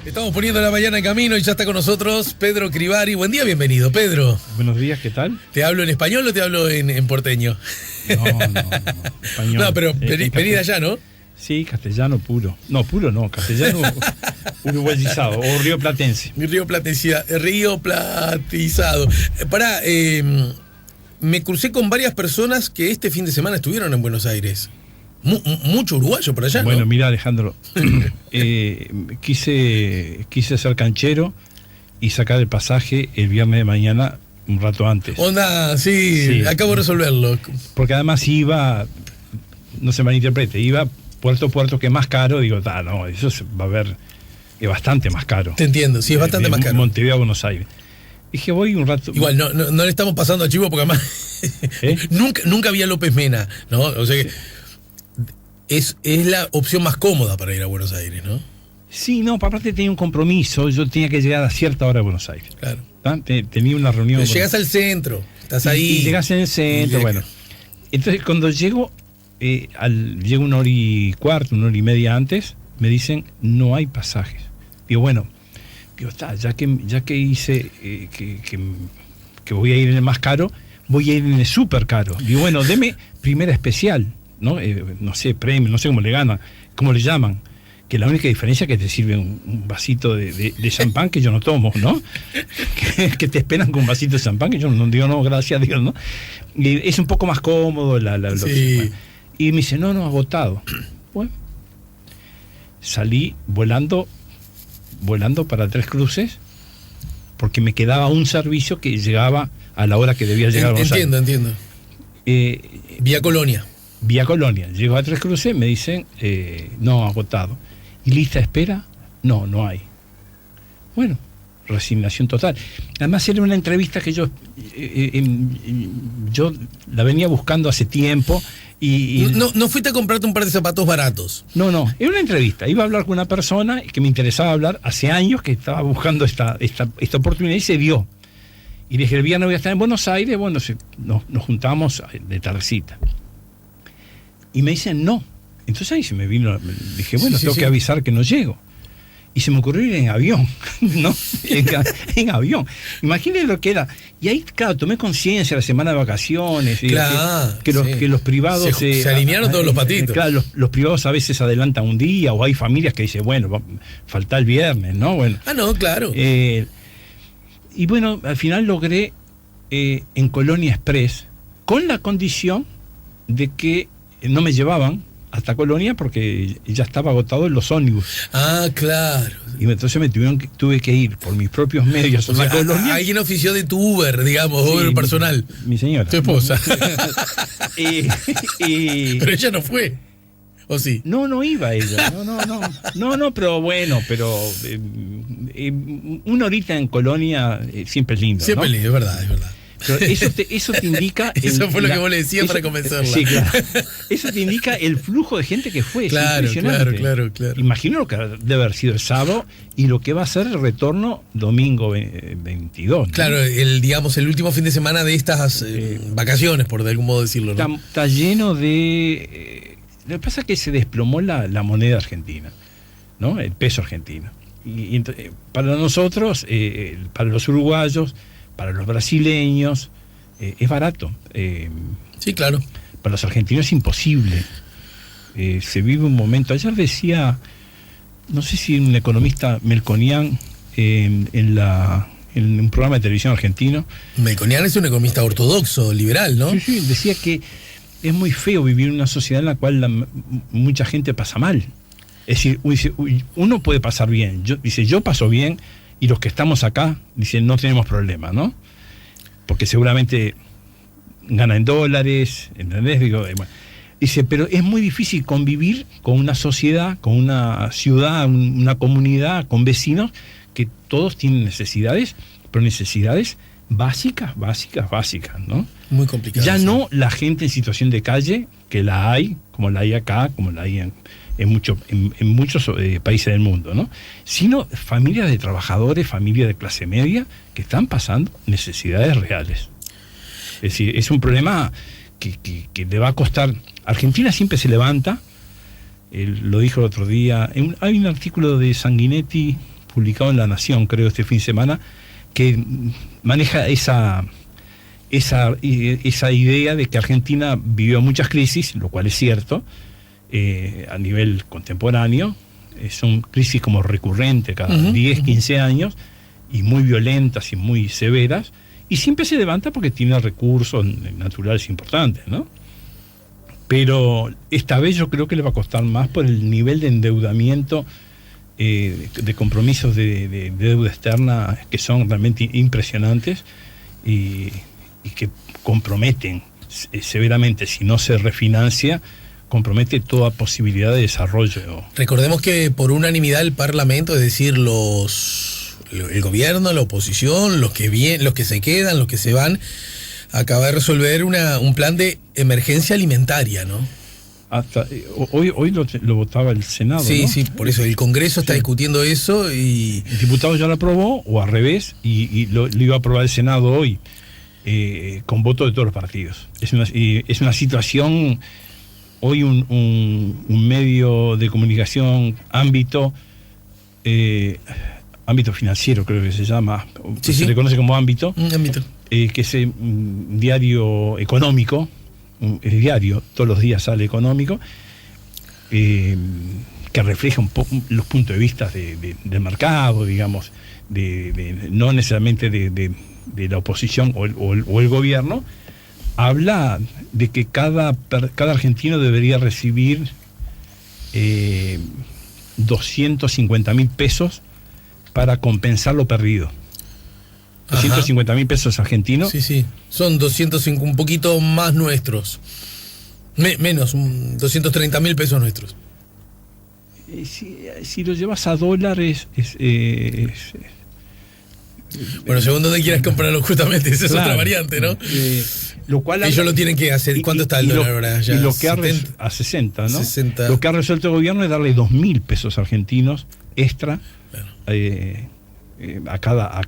Estamos poniendo la mañana en camino y ya está con nosotros Pedro Crivari. Buen día, bienvenido, Pedro. Buenos días, ¿qué tal? ¿Te hablo en español o te hablo en porteño? No, español. No, pero venís de allá, ¿no? Sí, castellano puro. No, puro no, castellano uruguayizado o rioplatense. Rioplatizado. Me crucé con varias personas que este fin de semana estuvieron en Buenos Aires. Mucho uruguayo por allá, Bueno, ¿no? mira, Alejandro, quise ser canchero y sacar el pasaje el viernes de mañana un rato antes. Onda, sí, acabo de resolverlo. Porque además iba, no se malinterprete, iba puerto a puerto, que es más caro. Digo, no, eso va a ver, es bastante más caro. Te entiendo, sí, es bastante más caro. Montevideo a Buenos Aires. Dije, voy un rato. Igual, no le estamos pasando a chivo porque además nunca había López Mena, ¿no? O sea que es la opción más cómoda para ir a Buenos Aires, ¿no? Sí, no, aparte tenía un compromiso, yo tenía que llegar a cierta hora a Buenos Aires. Claro. Tenía una reunión. Pero llegas al centro, estás ahí. Y llegas en el centro, bueno. Entonces, cuando llego, llego 1 hora y cuarto, 1 hora y media antes, me dicen, no hay pasajes. Digo, bueno, ya que hice que voy a ir en el más caro, voy a ir en el súper caro. Digo, bueno, deme primera especial, ¿no? No sé, premio, no sé cómo le llaman. Que la única diferencia es que te sirven un vasito de champán que yo no tomo, ¿no? que te esperan con un vasito de champán que yo no digo, no, gracias a Dios, ¿no? Y es un poco más cómodo sí. Y me dice, no, agotado. Bueno, salí volando para Tres Cruces porque me quedaba un servicio que llegaba a la hora que debía llegar a Buenos Aires. Entiendo. Vía Colonia. Llego a Tres Cruces, me dicen, no, agotado. ¿Y lista de espera? No hay. Bueno, resignación total. Además era una entrevista que yo la venía buscando hace tiempo y no fuiste a comprarte un par de zapatos baratos. No, era una entrevista. Iba a hablar con una persona que me interesaba hablar hace años, que estaba buscando esta oportunidad y se dio. Y dije, el viernes voy a estar en Buenos Aires, bueno, nos juntamos de tardecita. Y me dicen no. Entonces ahí se me vino, dije, bueno, tengo que avisar que no llego. Y se me ocurrió ir en avión, ¿no? en avión. Imagínense lo que era. Y ahí, claro, tomé conciencia la semana de vacaciones. Claro, que los privados... Se alinearon todos los patitos. Claro, los privados a veces adelantan un día, o hay familias que dicen, bueno, falta el viernes, ¿no? Bueno. No, claro. Y bueno, al final logré en Colonia Express, con la condición de que no me llevaban hasta Colonia porque ya estaba agotado en los ómnibus. Claro. Y entonces tuve que ir por mis propios medios a la Colonia. Alguien ofició de tu Uber, digamos, sí, Uber personal. Mi señora. Tu esposa. Pero ella no fue. ¿O sí? No iba ella. No, pero bueno, una horita en Colonia siempre es lindo. Siempre es lindo, es verdad. Pero eso te indica... Eso fue lo que vos le decías para convencerla. Sí, claro. Eso te indica el flujo de gente que fue. Claro, es impresionante. Claro. Imagino lo que debe haber sido el sábado y lo que va a ser el retorno domingo 22, ¿no? Claro, el último fin de semana de estas vacaciones, por de algún modo decirlo, ¿no? Está lleno de... lo que pasa es que se desplomó la moneda argentina, ¿no? El peso argentino. Y para nosotros, para los uruguayos, para los brasileños, es barato. Sí, claro. Para los argentinos es imposible. Se vive un momento. Ayer decía, no sé si un economista Melconian, en un programa de televisión argentino. Melconian es un economista ortodoxo, liberal, ¿no? Sí, decía que es muy feo vivir en una sociedad en la cual mucha gente pasa mal. Es decir, uno puede pasar bien. Yo paso bien. Y los que estamos acá, dicen, no tenemos problema, ¿no? Porque seguramente ganan en dólares, ¿entendés? Dice, pero es muy difícil convivir con una sociedad, con una ciudad, una comunidad, con vecinos, que todos tienen necesidades, pero necesidades básicas, ¿no? Muy complicado. Ya no la gente en situación de calle, que la hay, como la hay acá, como la hay en muchos países del mundo, ¿no? Sino familias de trabajadores, familias de clase media que están pasando necesidades reales. Es decir, es un problema que le va a costar. Argentina siempre se levanta, lo dijo el otro día, hay un artículo de Sanguinetti publicado en La Nación, creo, este fin de semana, que maneja esa idea de que Argentina vivió muchas crisis, lo cual es cierto, a nivel contemporáneo. Son crisis como recurrentes cada 10, 15 años, y muy violentas y muy severas, y siempre se levanta porque tiene recursos naturales importantes, ¿no? Pero esta vez yo creo que le va a costar más por el nivel de endeudamiento, de compromisos de deuda externa que son realmente impresionantes y que comprometen severamente, si no se refinancia, compromete toda posibilidad de desarrollo. Recordemos que por unanimidad el Parlamento, es decir, el gobierno, la oposición, los que se quedan, los que se van, acaba de resolver un plan de emergencia alimentaria, ¿no? Hasta hoy lo votaba el Senado, sí, ¿no? Sí, por eso el Congreso está discutiendo eso y... El diputado ya lo aprobó, o al revés, y lo iba a aprobar el Senado hoy, con voto de todos los partidos. Es una situación... Hoy un medio de comunicación, ámbito financiero creo que se llama, se le conoce como ámbito, que es un diario económico, el diario, todos los días sale económico, que refleja un poco los puntos de vista del mercado, digamos, no necesariamente de la oposición o el gobierno. Habla de que cada argentino debería recibir 250.000 pesos para compensar lo perdido. 250.000 pesos argentinos. Sí. Son 205, un poquito más nuestros. Menos, 230.000 pesos nuestros. Si lo llevas a dólares, bueno, según donde quieras comprarlo, justamente, esa es otra variante, ¿no? Lo cual ellos lo tienen que hacer. ¿Cuánto está el dólar ahora? Ya, y lo que a 60, ¿no? 60. Lo que ha resuelto el gobierno es darle 2.000 pesos argentinos extra a cada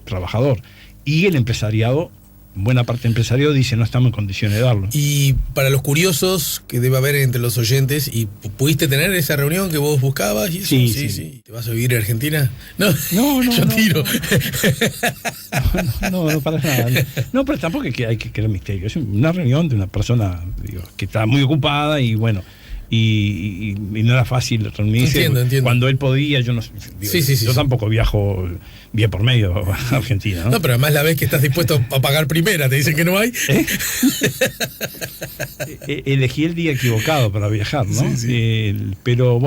trabajador. Y el empresariado, buena parte del empresariado dice no estamos en condiciones de darlo. Y para los curiosos que debe haber entre los oyentes, ¿y pudiste tener esa reunión que vos buscabas? Y sí. ¿Te vas a vivir en Argentina? No, yo tiro. No, para nada. No, pero tampoco hay que creer misterio. Es una reunión de una persona, digo, que está muy ocupada y bueno, y no era fácil reunirse. Entiendo. Cuando él podía, yo no yo tampoco viajo vía por medio a Argentina, ¿no? No, pero además la vez que estás dispuesto a pagar primera, te dicen que no hay. Elegí el día equivocado para viajar, ¿no? Sí. Pero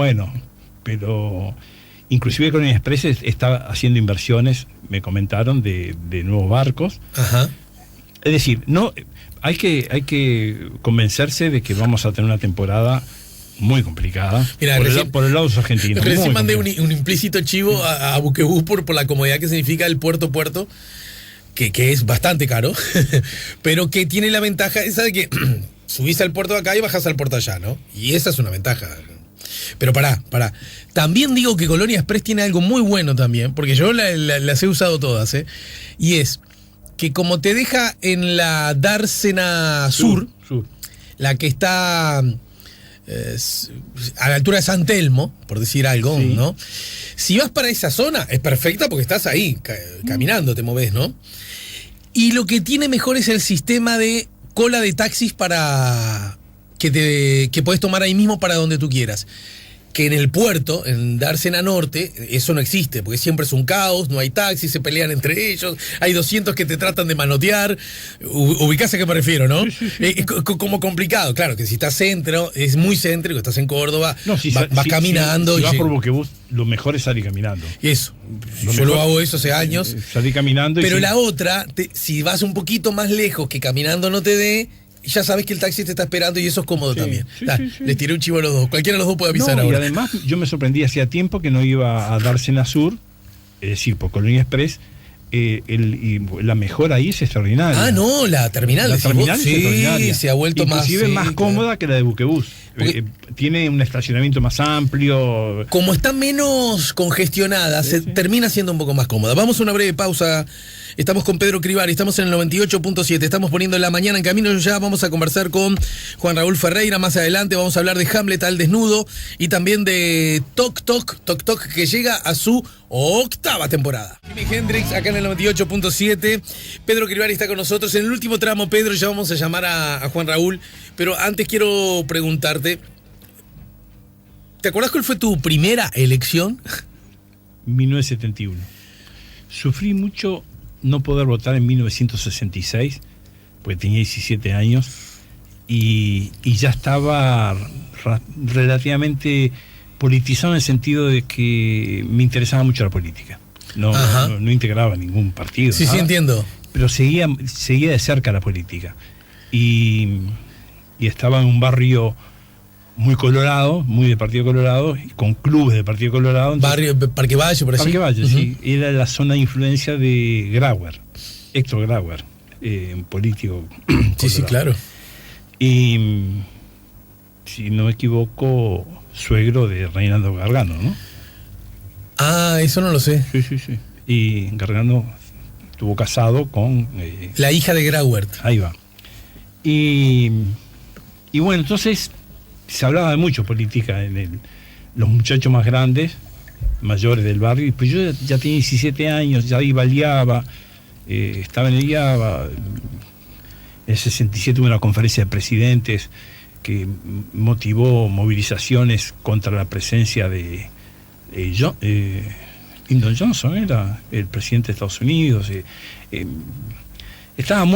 inclusive con el Express está haciendo inversiones, me comentaron, de nuevos barcos. Ajá. Es decir, no hay que convencerse de que vamos a tener una temporada muy complicada. Mira, por el lado de los argentinos. Recién mandé un implícito chivo a Buquebus por la comodidad que significa el puerto, que es bastante caro, pero que tiene la ventaja esa de que subís al puerto de acá y bajás al puerto allá, ¿no? Y esa es una ventaja. Pero pará. También digo que Colonia Express tiene algo muy bueno también, porque yo las he usado todas, y es que como te deja en la Dársena Sur, la que está a la altura de San Telmo, por decir algo, ¿no? Si vas para esa zona, es perfecta porque estás ahí, caminando te movés, ¿no? Y lo que tiene mejor es el sistema de cola de taxis para que puedes tomar ahí mismo para donde tú quieras. Que en el puerto, en Dársena Norte, eso no existe, porque siempre es un caos, no hay taxis, se pelean entre ellos, hay 200 que te tratan de manotear, ubicás a qué me refiero, ¿no? Sí. Es como complicado, claro, que si estás centro, es muy céntrico, estás en Córdoba, vas caminando. Si vas por Buquebus, lo mejor es salir caminando. Eso, yo lo hago eso hace años. Salir caminando. Pero la otra, si vas un poquito más lejos, que caminando no te dé, ya sabes que el taxi te está esperando y eso es cómodo también. Sí. Les tiré un chivo a los dos. Cualquiera de los dos puede avisar ahora. Y además yo me sorprendí hacía tiempo que no iba a Dársena Sur, es decir, por Colonia Express, y la mejora ahí es extraordinaria. Ah, no, la terminal. La terminal es extraordinaria. Se ha vuelto inclusive más cómoda que la de Buquebus. Tiene un estacionamiento más amplio. Como está menos congestionada, se termina siendo un poco más cómoda. Vamos a una breve pausa. Estamos con Pedro Crivari, estamos en el 98.7, estamos poniendo La Mañana en camino. Ya vamos a conversar con Juan Raúl Ferreira. Más adelante vamos a hablar de Hamlet al desnudo y también de Toc Toc, que llega a su 8ª temporada. Jimi Hendrix acá en el 98.7. Pedro Crivari está con nosotros. En el último tramo, Pedro, ya vamos a llamar a Juan Raúl, pero antes quiero preguntarte, ¿te acuerdas cuál fue tu primera elección? 1971. Sufrí mucho no poder votar en 1966, porque tenía 17 años, y ya estaba relativamente politizado en el sentido de que me interesaba mucho la política. No integraba ningún partido. Sí, sí, entiendo. Pero seguía de cerca la política. Y estaba en un barrio muy colorado, muy de Partido Colorado, con clubes de Partido Colorado. Barrio Parque Valle, por así. Parque Valle, sí. Era la zona de influencia de Grauer, Héctor Grauer, un político colorado. Sí, claro. Y, si no me equivoco, suegro de Reinaldo Gargano, ¿no? Ah, eso no lo sé. Sí. Y Gargano estuvo casado con... la hija de Grauer. Ahí va. Y bueno, entonces se hablaba de mucho política en los muchachos más grandes, mayores del barrio, y pues yo ya tenía 17 años, ya iba al IABA, estaba en el IABA. En el 67 hubo una conferencia de presidentes que motivó movilizaciones contra la presencia de Lyndon Johnson, era el presidente de Estados Unidos. Estaba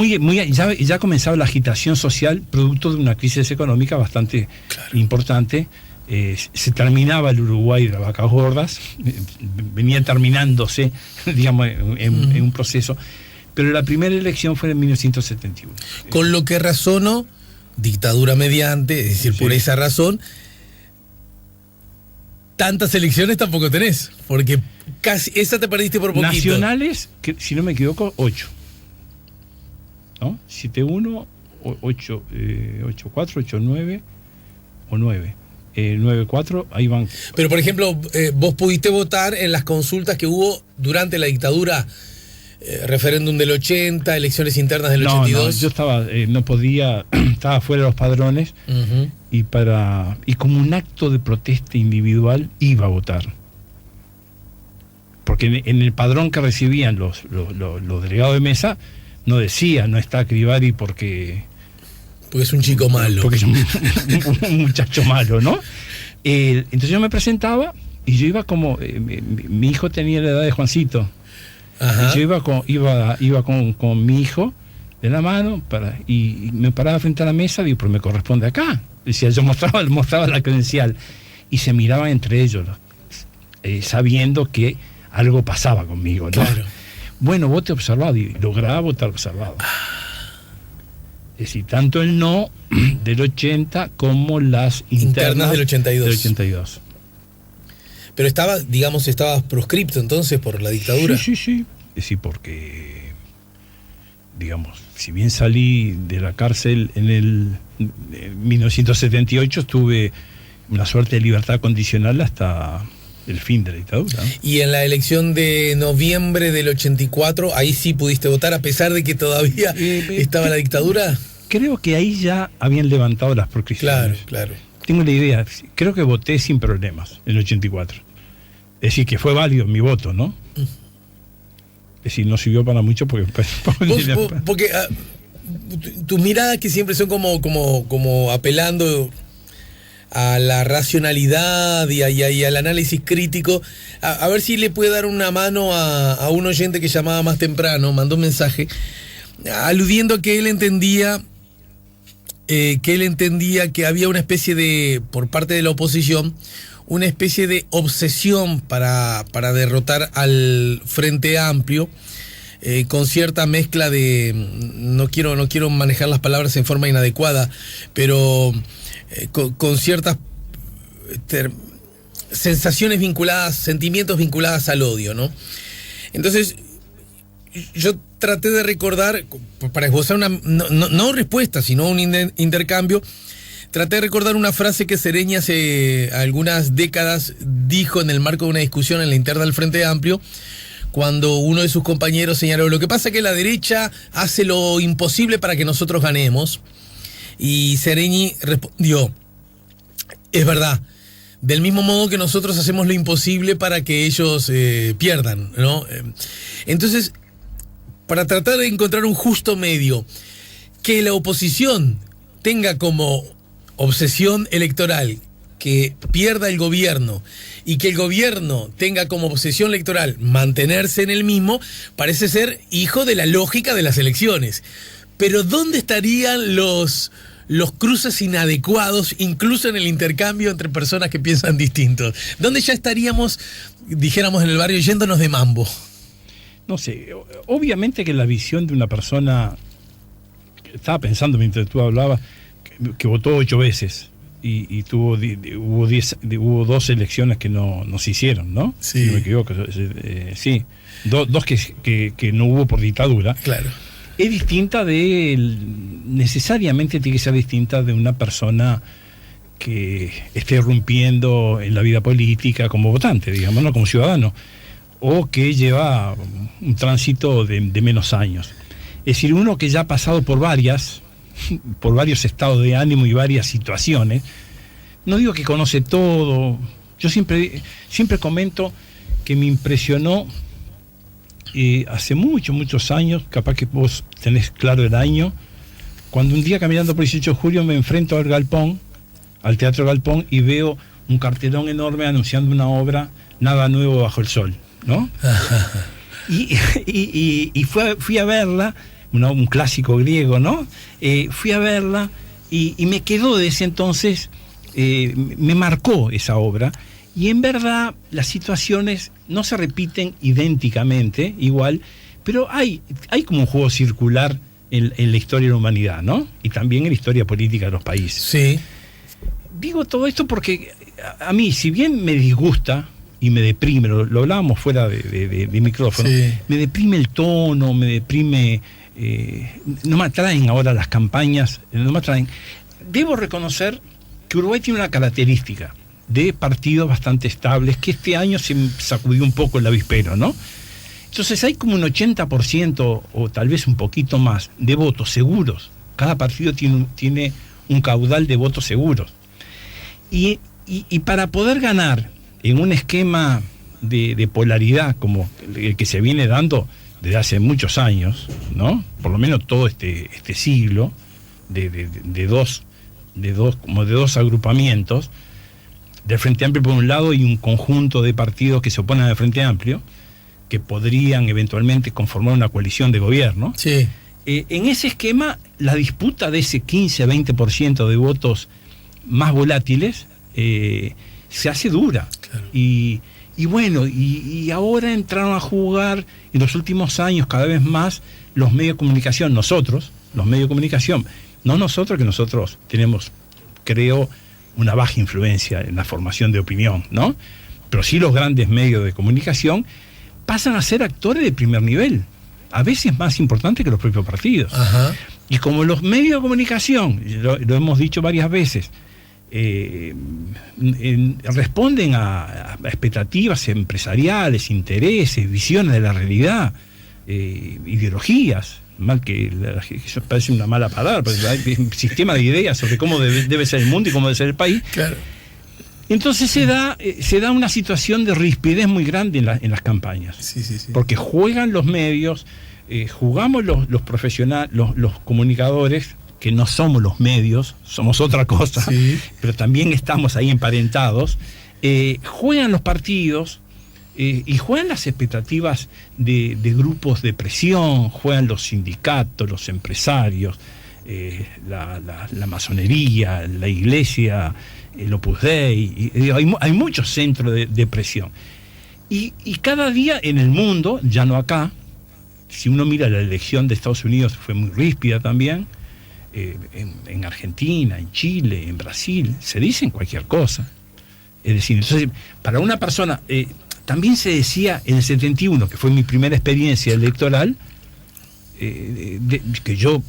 ya comenzaba la agitación social producto de una crisis económica bastante importante. Se terminaba el Uruguay de las vacas gordas, venía terminándose, digamos, en un proceso, pero la primera elección fue en 1971. Con lo que razono, dictadura mediante, es decir, por esa razón, tantas elecciones tampoco tenés, porque casi esa te perdiste por poquito. Nacionales, que, si no me equivoco, 8. ¿No? 7-1, 8, 8-4, 8-9 o 9. 9-4, ahí van. Pero, por ejemplo, vos pudiste votar en las consultas que hubo durante la dictadura, referéndum del 80, elecciones internas del 82. No, yo estaba, no podía, estaba fuera de los padrones, y como un acto de protesta individual iba a votar. Porque en el padrón que recibían los delegados de mesa, no decía, no está Crivari porque es un chico malo. Porque es un muchacho malo, ¿no? Entonces yo me presentaba y yo iba como... mi hijo tenía la edad de Juancito. Ajá. Yo iba con mi hijo de la mano y me paraba frente a la mesa, digo, pero me corresponde acá. Decía, yo mostraba la credencial. Y se miraban entre ellos, sabiendo que algo pasaba conmigo, ¿no? Claro. Bueno, vote observado, y lograba votar observado. Es decir, tanto el no del 80 como las internas del 82. 82. Pero estabas proscripto entonces por la dictadura. Sí. Es decir, porque, digamos, si bien salí de la cárcel en 1978, tuve una suerte de libertad condicional hasta el fin de la dictadura, ¿no? Y en la elección de noviembre del 84, ahí sí pudiste votar a pesar de que todavía estaba la dictadura. Creo que ahí ya habían levantado las proscripciones. Claro. Tengo la idea, creo que voté sin problemas en el 84. Es decir, que fue válido mi voto, ¿no? Es decir, no sirvió para mucho porque tus miradas que siempre son como apelando a la racionalidad y al análisis crítico, a ver si le puede dar una mano a un oyente que llamaba más temprano, mandó un mensaje aludiendo a que él entendía que había una especie de, por parte de la oposición, una especie de obsesión para derrotar al Frente Amplio, con cierta mezcla de, no quiero manejar las palabras en forma inadecuada, pero con ciertas sensaciones vinculadas, sentimientos vinculadas al odio, ¿no? Entonces, yo traté de recordar, para esbozar una, no respuesta, sino un intercambio, traté de recordar una frase que Sereñi hace algunas décadas dijo en el marco de una discusión en la interna del Frente Amplio, cuando uno de sus compañeros señaló: lo que pasa es que la derecha hace lo imposible para que nosotros ganemos. Y Sereñi respondió: es verdad, del mismo modo que nosotros hacemos lo imposible para que ellos pierdan, ¿no? Entonces, para tratar de encontrar un justo medio, que la oposición tenga como obsesión electoral que pierda el gobierno y que el gobierno tenga como obsesión electoral mantenerse en el mismo, parece ser hijo de la lógica de las elecciones. Pero ¿dónde estarían los cruces inadecuados, incluso en el intercambio entre personas que piensan distintos? ¿Dónde ya estaríamos, dijéramos en el barrio, yéndonos de mambo? No sé, obviamente que la visión de una persona, estaba pensando mientras tú hablabas, que votó 8 veces y hubo 2 elecciones que no se hicieron, ¿no? Sí. Si no me equivoco, sí. Dos que no hubo por dictadura. Claro. Es distinta necesariamente tiene que ser distinta de una persona que esté irrumpiendo en la vida política como votante, digamos, no como ciudadano, o que lleva un tránsito de menos años. Es decir, uno que ya ha pasado por varios estados de ánimo y varias situaciones, no digo que conoce todo. Yo siempre comento que me impresionó hace muchos años, capaz que vos tenés claro el año, cuando un día caminando por 18 de julio me enfrento al Teatro Galpón, y veo un cartelón enorme anunciando una obra, Nada nuevo bajo el sol, ¿no? y fui a verla, un clásico griego, ¿no? Fui a verla y me quedó desde ese entonces, me marcó esa obra. Y en verdad las situaciones no se repiten idénticamente, igual, pero hay como un juego circular en la historia de la humanidad, ¿no? Y también en la historia política de los países. Sí. Digo todo esto porque a mí, si bien me disgusta y me deprime, lo hablábamos fuera de micrófono, sí, me deprime el tono, me deprime, no me atraen ahora las campañas, no me atraen. Debo reconocer que Uruguay tiene una característica de partidos bastante estables, que este año se sacudió un poco el avispero, ¿no? Entonces hay como un 80% o tal vez un poquito más de votos seguros. Cada partido tiene un caudal de votos seguros. Y para poder ganar en un esquema de polaridad como el que se viene dando desde hace muchos años, ¿no? Por lo menos todo este siglo, de dos agrupamientos, del Frente Amplio por un lado y un conjunto de partidos que se oponen al Frente Amplio, que podrían eventualmente conformar una coalición de gobierno. Sí. En ese esquema, la disputa de ese 15-20% de votos más volátiles se hace dura. Claro. Y bueno, y ahora entraron a jugar en los últimos años cada vez más los medios de comunicación, los medios de comunicación, no nosotros, que nosotros tenemos, creo, una baja influencia en la formación de opinión, ¿no? Pero sí los grandes medios de comunicación pasan a ser actores de primer nivel, a veces más importantes que los propios partidos. Ajá. Y como los medios de comunicación, lo hemos dicho varias veces, responden a expectativas empresariales, intereses, visiones de la realidad, ideologías, mal que eso parece una mala palabra, pero hay un sistema de ideas sobre cómo debe ser el mundo y cómo debe ser el país. Claro. Entonces se da una situación de rispidez muy grande en las campañas. Sí. Porque juegan los medios, jugamos los profesionales, los comunicadores, que no somos los medios, somos otra cosa, sí, pero también estamos ahí emparentados, juegan los partidos, y juegan las expectativas de grupos de presión, juegan los sindicatos, los empresarios, la masonería, la iglesia, el Opus Dei, hay muchos centros de presión. Y cada día en el mundo, ya no acá, si uno mira la elección de Estados Unidos fue muy ríspida también, en Argentina, en Chile, en Brasil, se dicen cualquier cosa. Es decir, entonces, para una persona, también se decía en el 71, que fue mi primera experiencia electoral, que yo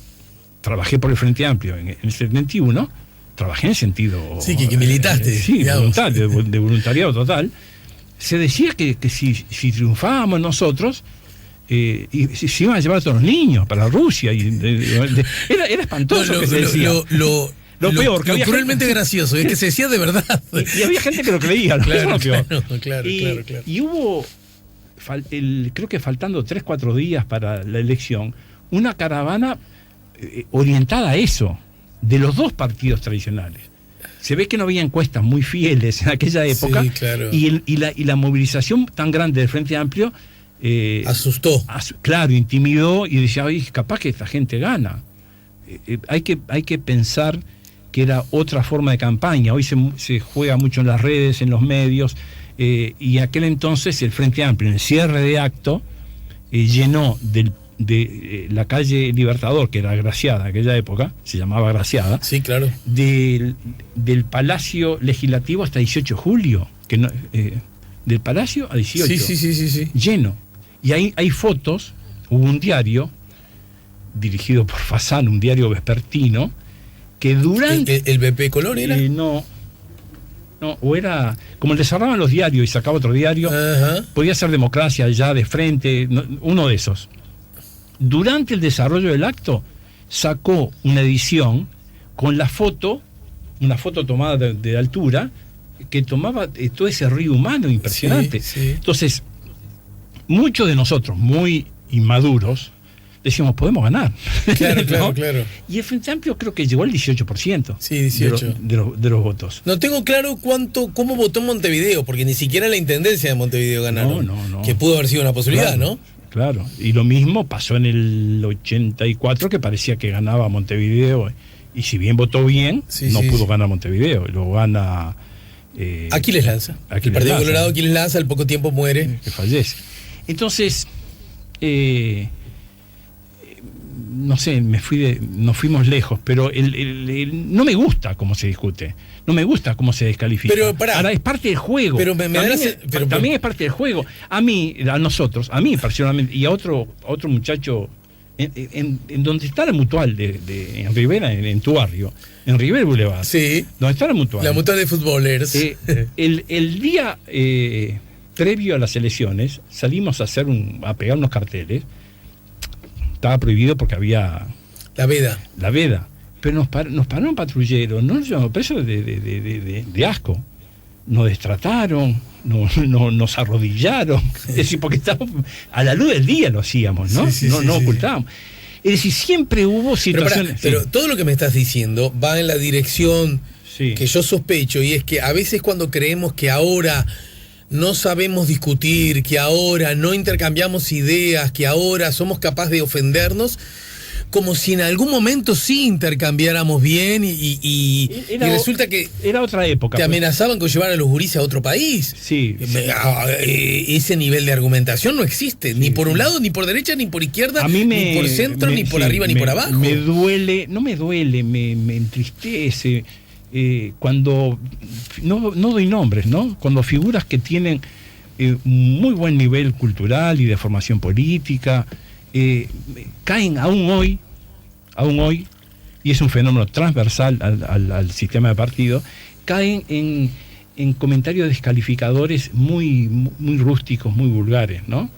trabajé por el Frente Amplio en el 71, trabajé en sentido... Sí, que militaste. Sí, de voluntariado total. Se decía que si triunfábamos nosotros, se iban a llevar a todos los niños para Rusia. Era espantoso que se decía. Lo peor, que lo cruelmente gracioso, es que se decía de verdad. Y había gente que lo creía, claro, lo peor. Claro. Y hubo, creo que faltando 3-4 días para la elección, una caravana orientada a eso, de los dos partidos tradicionales. Se ve que no había encuestas muy fieles en aquella época, sí, claro. y la movilización tan grande del Frente Amplio asustó. Claro, intimidó y decía, oye, capaz que esta gente gana. Hay que pensar que era otra forma de campaña. Hoy se juega mucho en las redes, en los medios, y aquel entonces el Frente Amplio, en el cierre de acto, llenó de la calle Libertador, que era Graciada en aquella época, se llamaba Graciada, sí, claro, del Palacio Legislativo hasta 18 de julio, del Palacio a 18, sí. Lleno. Y hay fotos, hubo un diario dirigido por Fasán, un diario vespertino, que durante... ¿El BP Color era? No, o era... Como le cerraban los diarios y sacaba otro diario, ajá, podía ser Democracia ya de frente, uno de esos. Durante el desarrollo del acto, sacó una edición con una foto tomada de altura, que tomaba todo ese río humano impresionante. Sí. Entonces, muchos de nosotros, muy inmaduros, decíamos, podemos ganar. Claro. Y el Frente Amplio creo que llegó al 18%. Sí, 18. De los votos. No tengo claro cómo votó Montevideo, porque ni siquiera la intendencia de Montevideo ganaron. No. Que pudo haber sido una posibilidad, claro, ¿no? Claro. Y lo mismo pasó en el 84, que parecía que ganaba Montevideo. Y si bien votó bien, no pudo ganar Montevideo. Lo gana... Aquiles Lanza. El Partido Colorado, Aquiles Lanza, al poco tiempo muere. Que fallece. Entonces... no sé, nos fuimos lejos, pero no me gusta cómo se discute, no me gusta cómo se descalifica. Pero ahora es parte del juego. Pero también es parte del juego. A mí personalmente, y a otro muchacho, en donde está la Mutual en Rivera, en tu barrio, en Rivera Boulevard. Sí. Donde está la Mutual. La Mutual de Futbolers. El día previo a las elecciones, salimos a pegar unos carteles. Estaba prohibido porque había la veda, pero nos paró un patrullero, no nos llevamos presos de asco, nos destrataron, nos arrodillaron, es decir, porque estábamos a la luz del día, lo hacíamos, ¿no? No ocultábamos. Es decir, siempre hubo situaciones. Pero todo lo que me estás diciendo va en la dirección que yo sospecho, y es que a veces cuando creemos que ahora no sabemos discutir, que ahora no intercambiamos ideas, que ahora somos capaces de ofendernos, como si en algún momento sí intercambiáramos bien y resulta que era otra época. Te amenazaban con llevar a los gurises a otro país. Sí. Ese nivel de argumentación no existe, ni por un lado, ni por derecha, ni por izquierda, ni por centro, ni por arriba, ni por abajo. Me entristece. Cuando no doy nombres, ¿no? Cuando figuras que tienen muy buen nivel cultural y de formación política caen aún hoy, y es un fenómeno transversal al sistema de partido, caen en comentarios descalificadores muy rústicos, muy vulgares, ¿no?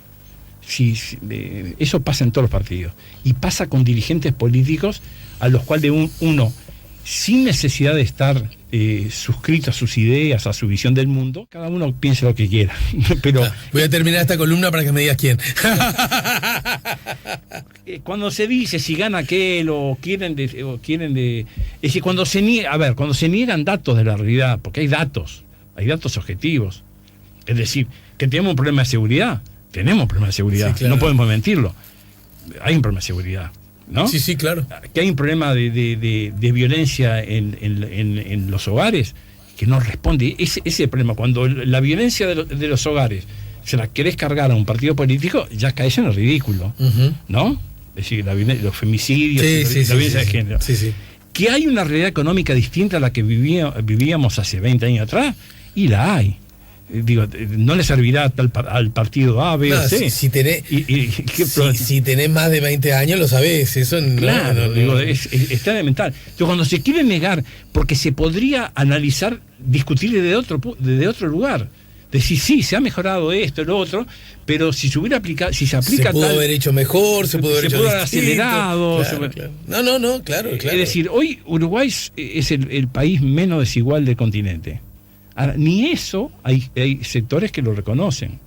Eso pasa en todos los partidos y pasa con dirigentes políticos a los cuales uno, sin necesidad de estar suscrito a sus ideas, a su visión del mundo, cada uno piense lo que quiera. Pero voy a terminar esta columna para que me digas quién. Cuando se dice si gana aquel o quieren es decir, cuando se niegan datos de la realidad, porque hay datos objetivos. Es decir, que tenemos un problema de seguridad, sí, claro. No podemos mentirlo. Hay un problema de seguridad, ¿no? Sí, claro. Que hay un problema de violencia en los hogares que no responde. Ese problema, cuando la violencia de los hogares se la querés cargar a un partido político, ya caes en el ridículo, ¿no? Es decir, los femicidios, la violencia de género. Sí. Que hay una realidad económica distinta a la que vivíamos hace 20 años atrás, y la hay. no le servirá al partido A, B o C. Si tenés más de 20 años lo sabés, eso es elemental. Entonces, cuando se quiere negar, porque se podría analizar, discutir desde otro lugar. Decir, sí, se ha mejorado esto, lo otro, pero si se hubiera aplicado, si se aplica se pudo haber hecho mejor, se pudo haber acelerado. Claro. Es decir, hoy Uruguay es el país menos desigual del continente. Ahora, ni eso hay sectores que lo reconocen,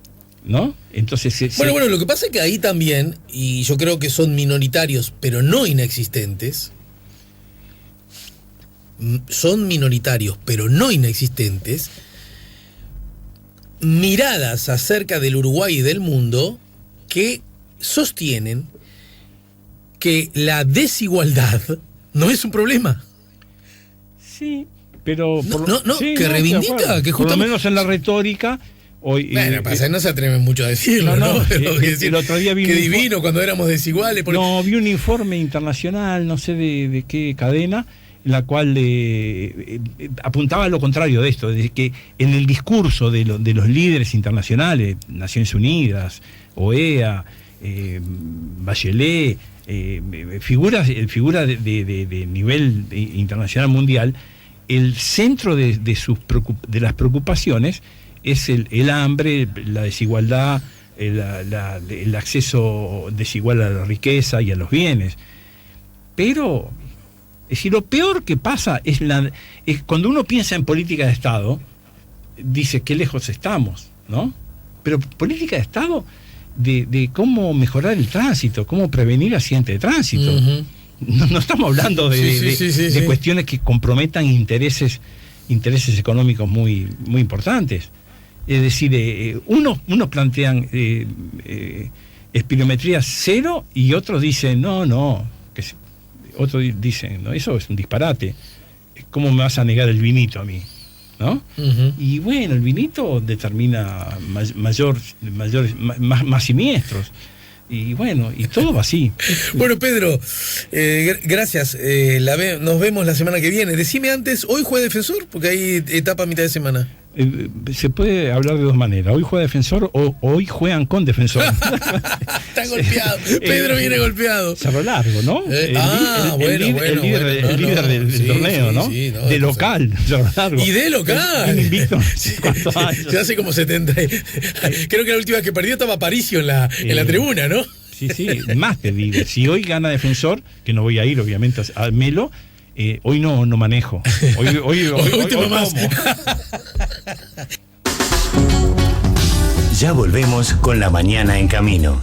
¿no? Entonces bueno, lo que pasa es que ahí también, y yo creo que son minoritarios, pero no inexistentes. Son minoritarios, pero no inexistentes. Miradas acerca del Uruguay y del mundo que sostienen que la desigualdad no es un problema. Sí, pero que reivindica, que justamente, por lo menos en la retórica. Hoy, no se atreven mucho a decirlo, ¿no? El otro día vi qué divino cuando éramos desiguales. Vi un informe internacional, no sé de qué cadena, en la cual apuntaba a lo contrario de esto, de que en el discurso de los líderes internacionales, Naciones Unidas, OEA, Bachelet, figuras de nivel internacional mundial, el centro de las preocupaciones es el hambre, la desigualdad, el acceso desigual a la riqueza y a los bienes. Pero es decir, lo peor que pasa es cuando uno piensa en política de Estado, dice qué lejos estamos, ¿no? Pero política de Estado de cómo mejorar el tránsito, cómo prevenir accidentes de tránsito. Uh-huh. No estamos hablando de cuestiones que comprometan intereses económicos muy, muy importantes. Es decir, unos plantean espirometría cero y otros dicen, otros dicen, no, eso es un disparate. ¿Cómo me vas a negar el vinito a mí? ¿No? Uh-huh. Y bueno, el vinito determina más siniestros. Y bueno, y todo va así. Bueno, Pedro, gracias. Nos vemos la semana que viene. Decime antes, ¿hoy juega Defensor? Porque hay etapa a mitad de semana. Se puede hablar de dos maneras. Hoy juega Defensor o hoy juegan con Defensor. Está golpeado. Pedro viene golpeado. Cerro Largo, ¿no? El líder del torneo, ¿no? Sí, de local, Cerro Largo. Y de local. Invicto. Ya hace como 70. Creo que la última vez que perdió estaba Aparicio en la tribuna, ¿no? Sí, más te digo. Si hoy gana Defensor, que no voy a ir, obviamente, a Melo, hoy no manejo. Hoy tomo más. Ya volvemos con La Mañana en Camino.